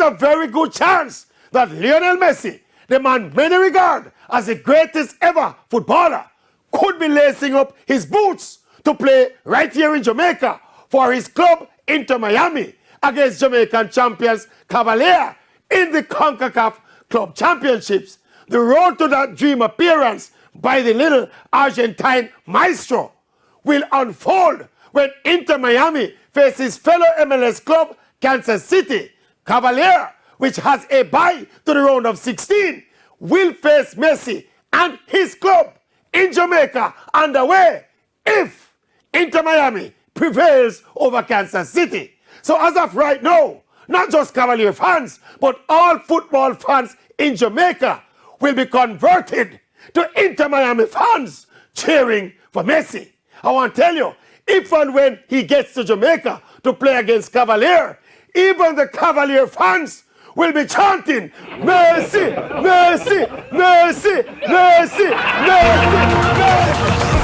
a very good chance that Lionel Messi, the man many regard as the greatest ever footballer, could be lacing up his boots to play right here in Jamaica for his club Inter Miami against Jamaican champions Cavalier in the CONCACAF Club Championships. The road to that dream appearance by the little Argentine maestro will unfold when Inter Miami faces fellow MLS club Kansas City. Cavalier, which has a bye to the round of 16, will face Messi and his club in Jamaica underway if Inter Miami prevails over Kansas City. So as of right now, not just Cavalier fans, but all football fans in Jamaica will be converted to Inter Miami fans cheering for Messi. I want to tell you, if and when he gets to Jamaica to play against Cavalier, even the Cavalier fans will be chanting, Messi, Messi, Messi, Messi, Messi, Messi.